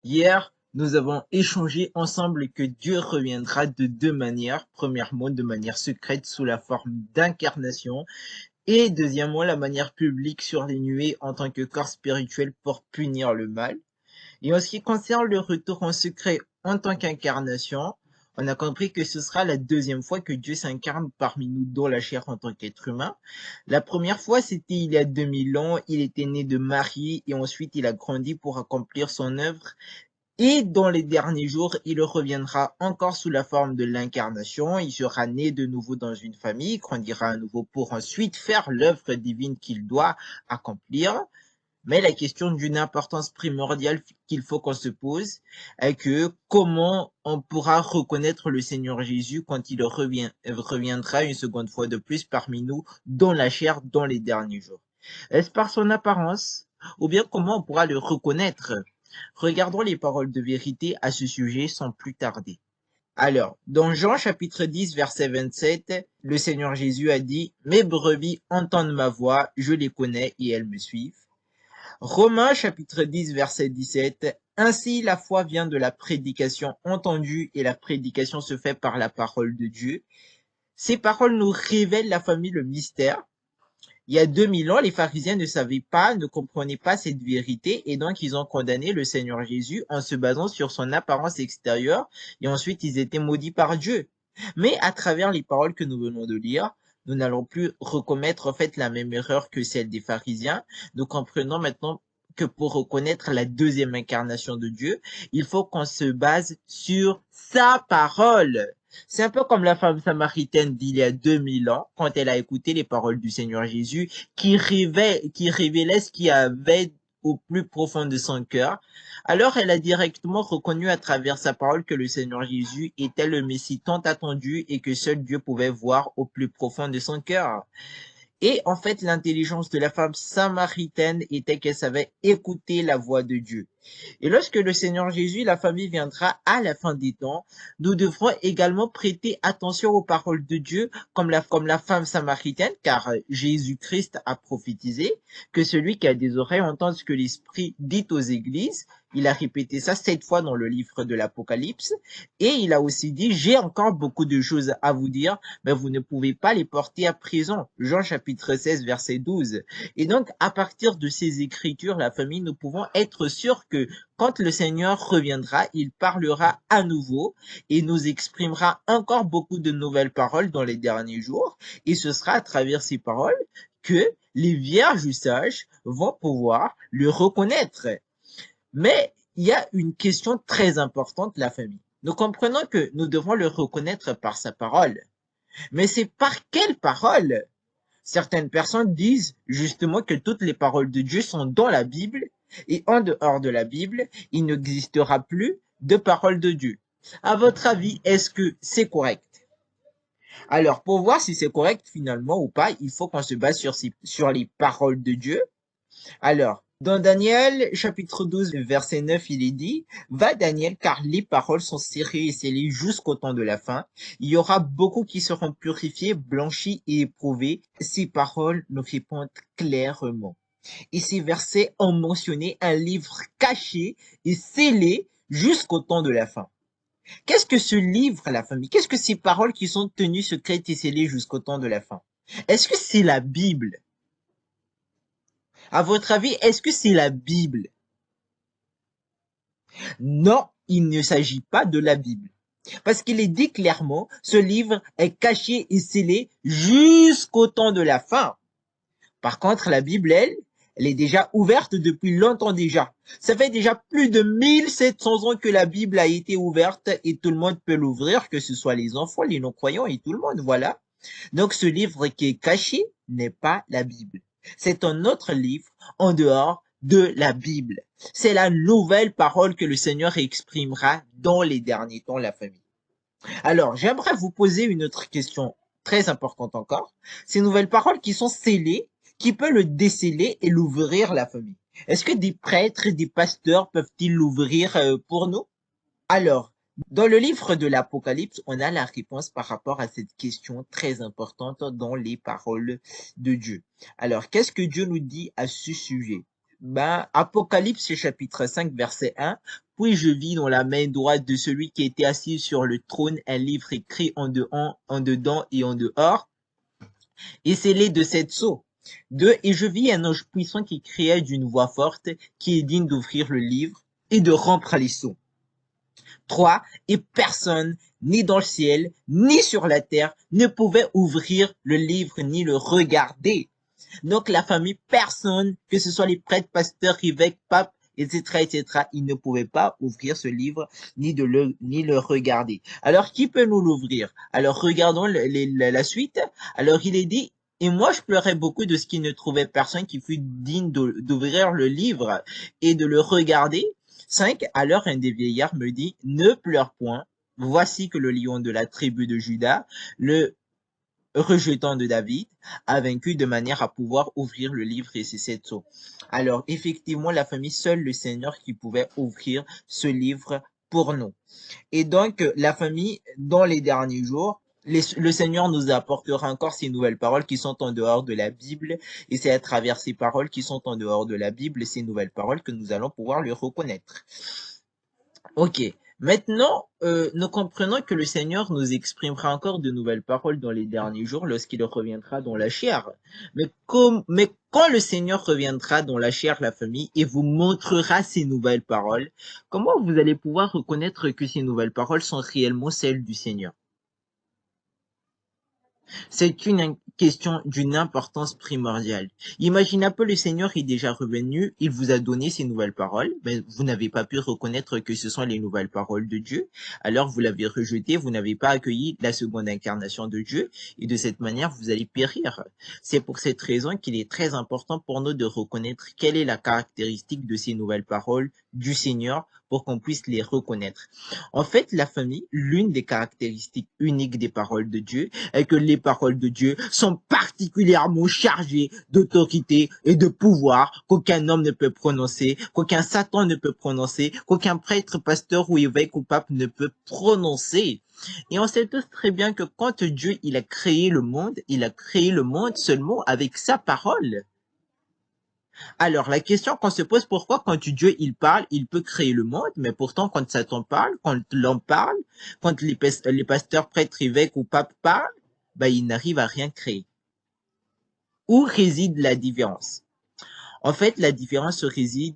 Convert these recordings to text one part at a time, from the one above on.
Hier, nous avons échangé ensemble que Dieu reviendra de deux manières. Premièrement, de manière secrète sous la forme d'incarnation et deuxièmement, la manière publique sur les nuées en tant que corps spirituel pour punir le mal. Et en ce qui concerne le retour en secret en tant qu'incarnation, on a compris que ce sera la deuxième fois que Dieu s'incarne parmi nous dans la chair en tant qu'être humain. La première fois, c'était il y a 2000 ans, il était né de Marie et ensuite il a grandi pour accomplir son œuvre et dans les derniers jours, il reviendra encore sous la forme de l'incarnation. Il sera né de nouveau dans une famille, grandira à nouveau pour ensuite faire l'œuvre divine qu'il doit accomplir. Mais la question d'une importance primordiale qu'il faut qu'on se pose est que comment on pourra reconnaître le Seigneur Jésus quand il reviendra une seconde fois de plus parmi nous dans la chair dans les derniers jours? Est-ce par son apparence ou bien comment on pourra le reconnaître? Regardons les paroles de vérité à ce sujet sans plus tarder. Alors, dans Jean chapitre 10, verset 27, le Seigneur Jésus a dit, mes brebis entendent ma voix, je les connais et elles me suivent. Romains chapitre 10, verset 17, ainsi la foi vient de la prédication entendue et la prédication se fait par la parole de Dieu. Ces paroles nous révèlent la famille, le mystère. Il y a 2000 ans, les pharisiens ne savaient pas, ne comprenaient pas cette vérité et donc ils ont condamné le Seigneur Jésus en se basant sur son apparence extérieure et ensuite ils étaient maudits par Dieu. Mais à travers les paroles que nous venons de lire, nous n'allons plus recommettre en fait la même erreur que celle des pharisiens. Nous comprenons maintenant que pour reconnaître la deuxième incarnation de Dieu, il faut qu'on se base sur sa parole. C'est un peu comme la femme samaritaine d'il y a 2000 ans, quand elle a écouté les paroles du Seigneur Jésus, qui révélait ce qu'il y avait au plus profond de son cœur. Alors elle a directement reconnu à travers sa parole que le Seigneur Jésus était le Messie tant attendu et que seul Dieu pouvait voir au plus profond de son cœur. Et en fait, l'intelligence de la femme samaritaine était qu'elle savait écouter la voix de Dieu. Et lorsque le Seigneur Jésus, la famille viendra à la fin des temps, nous devrons également prêter attention aux paroles de Dieu comme la femme samaritaine, car Jésus-Christ a prophétisé que celui qui a des oreilles entend ce que l'Esprit dit aux églises. Il a répété ça 7 fois dans le livre de l'Apocalypse. Et il a aussi dit, j'ai encore beaucoup de choses à vous dire, mais vous ne pouvez pas les porter à présent. Jean chapitre 16, verset 12. Et donc, à partir de ces écritures, la famille, nous pouvons être sûrs que quand le Seigneur reviendra, il parlera à nouveau et nous exprimera encore beaucoup de nouvelles paroles dans les derniers jours. Et ce sera à travers ces paroles que les vierges sages vont pouvoir le reconnaître. Mais il y a une question très importante, la famille. Nous comprenons que nous devons le reconnaître par sa parole. Mais c'est par quelle parole? Certaines personnes disent justement que toutes les paroles de Dieu sont dans la Bible et en dehors de la Bible, il n'existera plus de paroles de Dieu. À votre avis, est-ce que c'est correct? Alors, pour voir si c'est correct finalement ou pas, il faut qu'on se base sur les paroles de Dieu. Alors, dans Daniel, chapitre 12, verset 9, il est dit, va Daniel, car les paroles sont serrées et scellées jusqu'au temps de la fin. Il y aura beaucoup qui seront purifiés, blanchis et éprouvés. Ces paroles nous répondent clairement. Et ces versets ont mentionné un livre caché et scellé jusqu'au temps de la fin. Qu'est-ce que ce livre, la famille? Qu'est-ce que ces paroles qui sont tenues secrètes et scellées jusqu'au temps de la fin? Est-ce que c'est la Bible? À votre avis, est-ce que c'est la Bible? Non, il ne s'agit pas de la Bible. Parce qu'il est dit clairement, ce livre est caché et scellé jusqu'au temps de la fin. Par contre, la Bible, elle est déjà ouverte depuis longtemps déjà. Ça fait déjà plus de 1700 ans que la Bible a été ouverte et tout le monde peut l'ouvrir, que ce soit les enfants, les non-croyants et tout le monde, voilà. Donc ce livre qui est caché n'est pas la Bible. C'est un autre livre en dehors de la Bible. C'est la nouvelle parole que le Seigneur exprimera dans les derniers temps, la famille. Alors, j'aimerais vous poser une autre question très importante encore. Ces nouvelles paroles qui sont scellées, qui peut le déceler et l'ouvrir, la famille? Est-ce que des prêtres et des pasteurs peuvent-ils l'ouvrir pour nous? Alors, dans le livre de l'Apocalypse, on a la réponse par rapport à cette question très importante dans les paroles de Dieu. Alors, qu'est-ce que Dieu nous dit à ce sujet? Ben, Apocalypse chapitre 5 verset 1. Puis je vis dans la main droite de celui qui était assis sur le trône un livre écrit en dedans et en dehors, et scellé de 7 sceaux. 2. Et je vis un ange puissant qui criait d'une voix forte, qui est digne d'ouvrir le livre et de rompre les sceaux. 3. Et personne, ni dans le ciel, ni sur la terre, ne pouvait ouvrir le livre ni le regarder. Donc la famille, personne, que ce soit les prêtres, pasteurs, évêques, papes, etc., ils ne pouvaient pas ouvrir ce livre ni le regarder. Alors qui peut nous l'ouvrir? Alors regardons la suite. Alors il est dit, et moi je pleurais beaucoup de ce qu'il ne trouvait personne qui fût digne d'ouvrir le livre et de le regarder. 5. Alors un des vieillards me dit, ne pleure point, voici que le lion de la tribu de Juda, le rejetant de David, a vaincu de manière à pouvoir ouvrir le livre et ses 7 sceaux. Alors, effectivement, la famille, seul le Seigneur qui pouvait ouvrir ce livre pour nous. Et donc, la famille, dans les derniers jours, le Seigneur nous apportera encore ces nouvelles paroles qui sont en dehors de la Bible, et c'est à travers ces paroles qui sont en dehors de la Bible, ces nouvelles paroles, que nous allons pouvoir le reconnaître. Ok. Maintenant, nous comprenons que le Seigneur nous exprimera encore de nouvelles paroles dans les derniers jours lorsqu'il reviendra dans la chair. Mais quand le Seigneur reviendra dans la chair, la famille, et vous montrera ces nouvelles paroles, comment vous allez pouvoir reconnaître que ces nouvelles paroles sont réellement celles du Seigneur? C'est une question d'une importance primordiale. Imaginez un peu, le Seigneur est déjà revenu, il vous a donné ces nouvelles paroles, mais vous n'avez pas pu reconnaître que ce sont les nouvelles paroles de Dieu, alors vous l'avez rejeté, vous n'avez pas accueilli la seconde incarnation de Dieu, et de cette manière, vous allez périr. C'est pour cette raison qu'il est très important pour nous de reconnaître quelle est la caractéristique de ces nouvelles paroles du Seigneur pour qu'on puisse les reconnaître. En fait, la famille, l'une des caractéristiques uniques des paroles de Dieu, est que les paroles de Dieu sont particulièrement chargées d'autorité et de pouvoir qu'aucun homme ne peut prononcer, qu'aucun Satan ne peut prononcer, qu'aucun prêtre, pasteur ou évêque ou pape ne peut prononcer. Et on sait tous très bien que quand Dieu il a créé le monde seulement avec sa parole. Alors, la question qu'on se pose, pourquoi quand Dieu il parle, il peut créer le monde, mais pourtant quand Satan parle, quand l'homme parle, quand les pasteurs, prêtres, évêques ou papes parlent, ben, ils n'arrivent à rien créer. Où réside la différence? En fait, la différence réside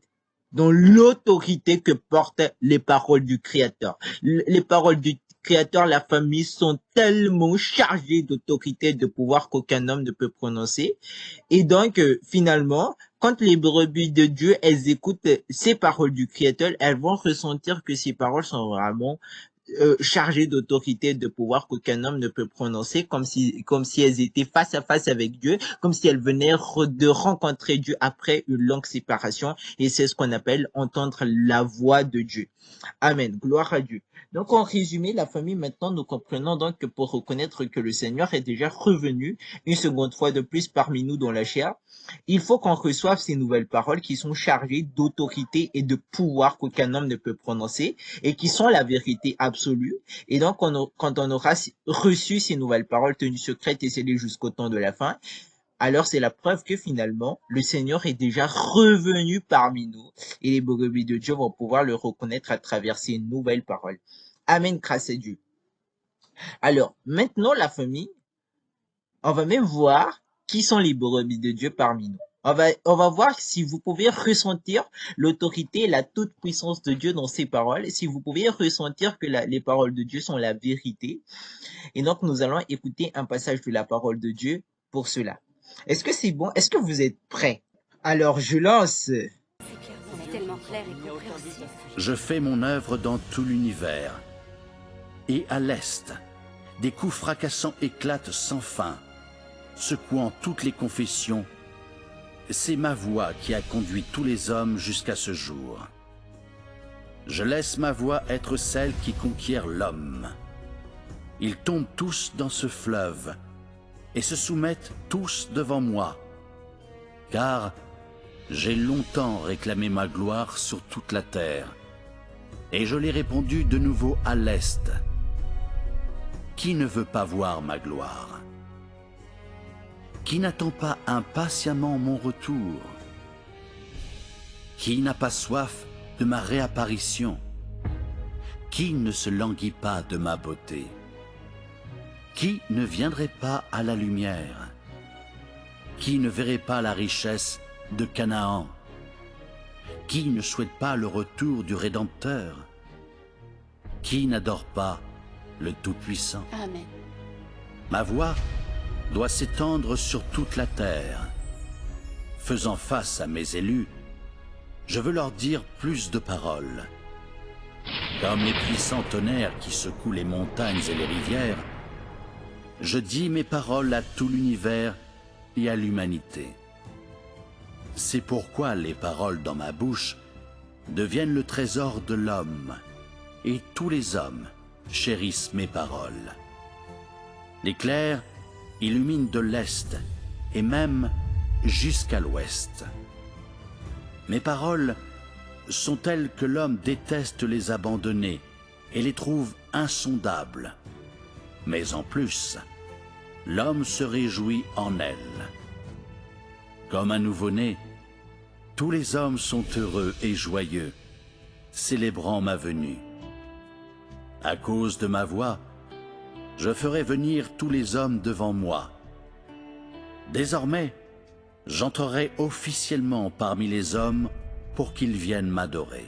dans l'autorité que portent les paroles du Créateur. Les paroles du Créateur, la famille, sont tellement chargées d'autorité, de pouvoir qu'aucun homme ne peut prononcer. Et donc, finalement, quand les brebis de Dieu, elles écoutent ces paroles du Créateur, elles vont ressentir que ces paroles sont vraiment chargées d'autorité, de pouvoir qu'aucun homme ne peut prononcer, comme si elles étaient face à face avec Dieu, comme si elles venaient de rencontrer Dieu après une longue séparation. Et c'est ce qu'on appelle entendre la voix de Dieu. Amen. Gloire à Dieu. Donc, en résumé, la famille, maintenant, nous comprenons donc que pour reconnaître que le Seigneur est déjà revenu une seconde fois de plus parmi nous dans la chair, il faut qu'on reçoive ces nouvelles paroles qui sont chargées d'autorité et de pouvoir qu'aucun homme ne peut prononcer et qui sont la vérité absolue. Et donc, quand on aura reçu ces nouvelles paroles tenues secrètes et scellées jusqu'au temps de la fin, alors c'est la preuve que finalement, le Seigneur est déjà revenu parmi nous et les brebis de Dieu vont pouvoir le reconnaître à travers ces nouvelles paroles. Amen, grâce à Dieu. Alors, maintenant, la famille, on va même voir qui sont les brebis de Dieu parmi nous. On va voir si vous pouvez ressentir l'autorité et la toute-puissance de Dieu dans ces paroles, si vous pouvez ressentir que les paroles de Dieu sont la vérité. Et donc, nous allons écouter un passage de la parole de Dieu pour cela. Est-ce que c'est bon? Est-ce que vous êtes prêts? Alors, je lance. Je fais mon œuvre dans tout l'univers. Et à l'Est, des coups fracassants éclatent sans fin, secouant toutes les confessions. C'est ma voix qui a conduit tous les hommes jusqu'à ce jour. Je laisse ma voix être celle qui conquiert l'homme. Ils tombent tous dans ce fleuve et se soumettent tous devant moi, car j'ai longtemps réclamé ma gloire sur toute la terre, et je l'ai répandue de nouveau à l'Est. Qui ne veut pas voir ma gloire? Qui n'attend pas impatiemment mon retour? Qui n'a pas soif de ma réapparition? Qui ne se languit pas de ma beauté? Qui ne viendrait pas à la lumière? Qui ne verrait pas la richesse de Canaan? Qui ne souhaite pas le retour du Rédempteur? Qui n'adore pas le Tout-Puissant? Amen. Ma voix doit s'étendre sur toute la terre. Faisant face à mes élus, je veux leur dire plus de paroles. Comme les puissants tonnerres qui secouent les montagnes et les rivières, je dis mes paroles à tout l'univers et à l'humanité. C'est pourquoi les paroles dans ma bouche deviennent le trésor de l'homme, et tous les hommes chérissent mes paroles. L'éclair illumine de l'est et même jusqu'à l'ouest. Mes paroles sont telles que l'homme déteste les abandonner et les trouve insondables. Mais en plus, l'homme se réjouit en elles. Comme un nouveau-né, tous les hommes sont heureux et joyeux, célébrant ma venue. À cause de ma voix, je ferai venir tous les hommes devant moi. Désormais, j'entrerai officiellement parmi les hommes pour qu'ils viennent m'adorer.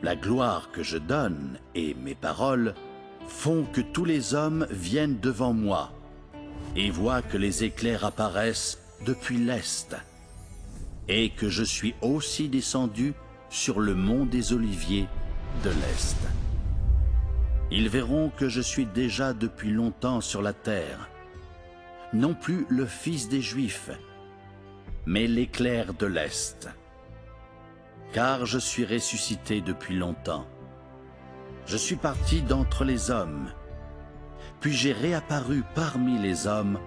La gloire que je donne et mes paroles font que tous les hommes viennent devant moi et voient que les éclairs apparaissent depuis l'Est et que je suis aussi descendu sur le mont des Oliviers de l'Est. Ils verront que je suis déjà depuis longtemps sur la terre, non plus le Fils des Juifs, mais l'éclair de l'Est. Car je suis ressuscité depuis longtemps. Je suis parti d'entre les hommes, puis j'ai réapparu parmi les hommes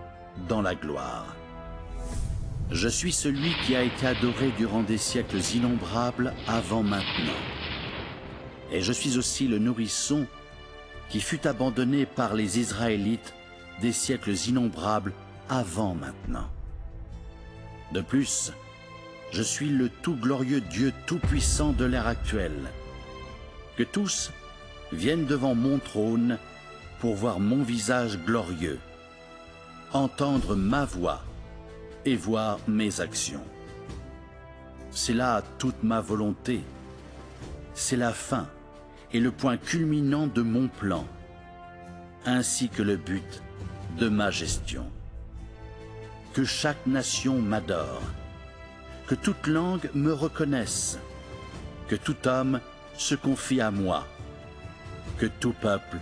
dans la gloire. Je suis celui qui a été adoré durant des siècles innombrables avant maintenant. Et je suis aussi le nourrisson qui fut abandonné par les Israélites des siècles innombrables avant maintenant. De plus, je suis le tout glorieux Dieu tout-puissant de l'ère actuelle. Que tous viennent devant mon trône pour voir mon visage glorieux, entendre ma voix et voir mes actions. C'est là toute ma volonté. C'est la fin et le point culminant de mon plan, ainsi que le but de ma gestion. Que chaque nation m'adore, que toute langue me reconnaisse, que tout homme se confie à moi, que tout peuple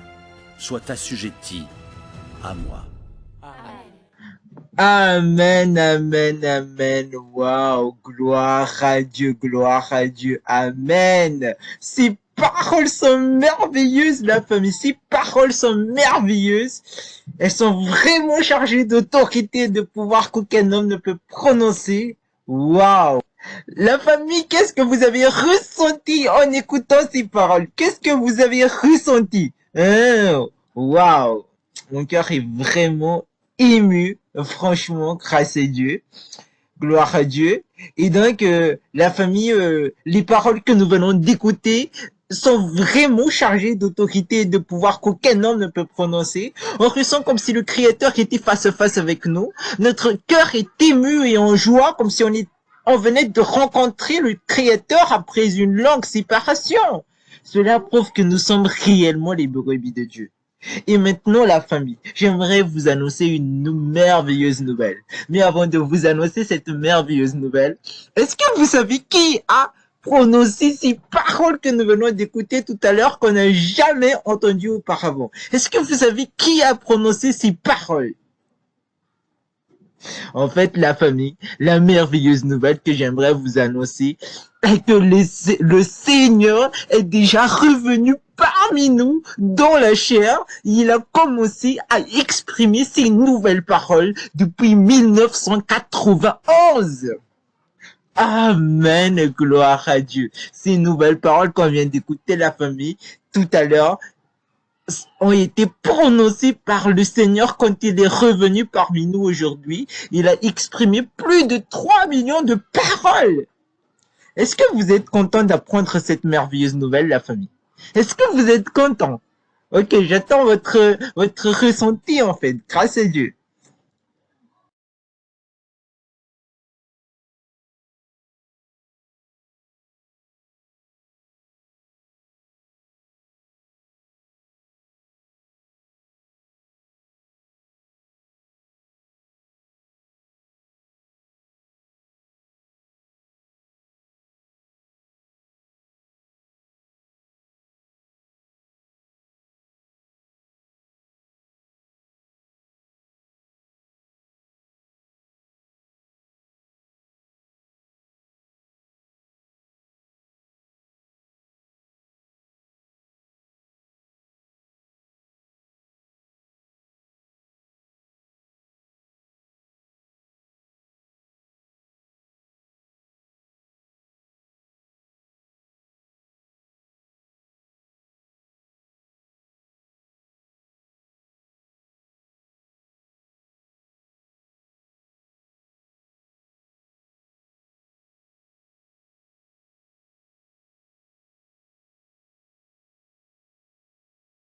soit assujetti à moi. Amen, amen, amen. Waouh, gloire à Dieu, amen. Ces paroles sont merveilleuses, la famille. Ces paroles sont merveilleuses. Elles sont vraiment chargées d'autorité, de pouvoir qu'aucun homme ne peut prononcer. Waouh. La famille, qu'est-ce que vous avez ressenti en écoutant ces paroles? Qu'est-ce que vous avez ressenti? Waouh. Mon cœur est vraiment ému, franchement, grâce à Dieu. Gloire à Dieu. Et donc, la famille, les paroles que nous venons d'écouter sont vraiment chargées d'autorité et de pouvoir qu'aucun homme ne peut prononcer. On ressent comme si le Créateur était face à face avec nous. Notre cœur est ému et en joie, comme si on venait de rencontrer le Créateur après une longue séparation. Cela prouve que nous sommes réellement les brebis de Dieu. Et maintenant, la famille, j'aimerais vous annoncer une merveilleuse nouvelle. Mais avant de vous annoncer cette merveilleuse nouvelle, est-ce que vous savez qui a prononcé ces paroles que nous venons d'écouter tout à l'heure qu'on n'a jamais entendues auparavant? Est-ce que vous savez qui a prononcé ces paroles? En fait, la famille, la merveilleuse nouvelle que j'aimerais vous annoncer est que le Seigneur est déjà revenu parmi nous dans la chair. Il a commencé à exprimer ces nouvelles paroles depuis 1991. Amen, gloire à Dieu. Ces nouvelles paroles qu'on vient d'écouter, la famille, tout à l'heure, ont été prononcées par le Seigneur quand il est revenu parmi nous aujourd'hui. Il a exprimé plus de 3 millions de paroles. Est-ce que vous êtes content d'apprendre cette merveilleuse nouvelle, la famille? Est-ce que vous êtes content? Ok, j'attends votre ressenti en fait, grâce à Dieu.